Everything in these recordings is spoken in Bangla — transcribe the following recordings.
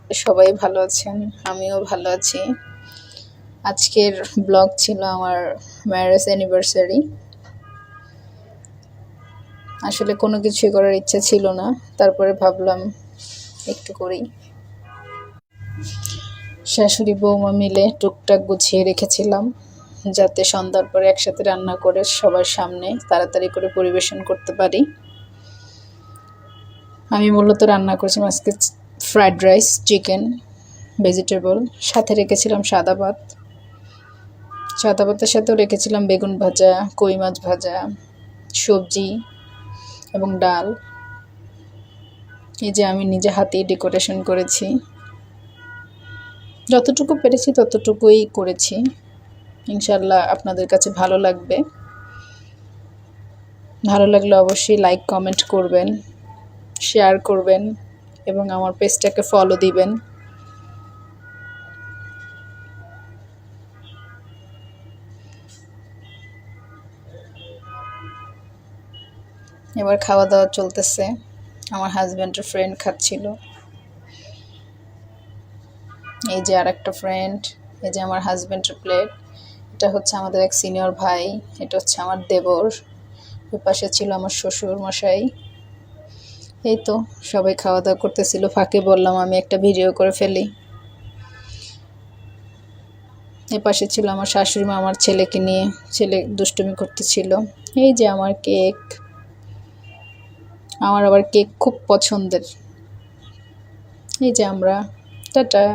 সবাই ভালো আছেন, আমিও ভালো আছি। আজকের ব্লগ ছিল আমার ম্যারেজ অ্যানিভার্সারি। আসলে কোনো কিছুই করার ইচ্ছা ছিল না, তারপরে ভাবলাম একটু করি। শাশুড়ি বৌমা মিলে টুকটাক গুছিয়ে রেখেছিলাম, যাতে সন্ধ্যার পরে একসাথে রান্না করে সবার সামনে তাড়াতাড়ি করে পরিবেশন করতে পারি। আমি মূলত রান্না করেছিলাম আজকে ফ্রাইড রাইস, চিকেন, ভেজিটেবল, সাথে রেখেছিলাম সাদা ভাত। সাদা ভাতের সাথেও রেখেছিলাম বেগুন ভাজা, কই মাছ ভাজা, সবজি এবং ডাল। এই যে আমি নিজে হাতেই ডেকোরেশন করেছি, যতটুকু পেরেছি ততটুকুই করেছি। ইনশাল্লাহ আপনাদের কাছে ভালো লাগবে। ভালো লাগলে অবশ্যই লাইক কমেন্ট করবেন, শেয়ার করবেন এবং আমার পেজটাকে ফলো দিবেন। এবার খাওয়া দাওয়া চলতেছে, আমার হাজব্যান্ডের ফ্রেন্ড খাচ্ছিল। এই যে আর একটা ফ্রেন্ড, এই যে আমার হাজব্যান্ডের প্লেট। এটা হচ্ছে আমাদের এক সিনিয়র ভাই, এটা হচ্ছে আমার দেবর, ওই পাশে ছিল আমার শ্বশুর মশাই। এই তো সবাই খাওয়া দাওয়া করতেছিল, ফাঁকে বললাম আমি একটা ভিডিও করে ফেলি। এ পাশে ছিল আমার শাশুড়ি মা আমার ছেলেকে নিয়ে, ছেলে দুষ্টুমি করতেছিল। এই যে আমার কেক, আমার আবার কেক খুব পছন্দের। এই যে আমরা, টাটা,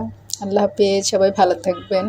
আল্লাহ হাফেজ, সবাই ভালো থাকবেন।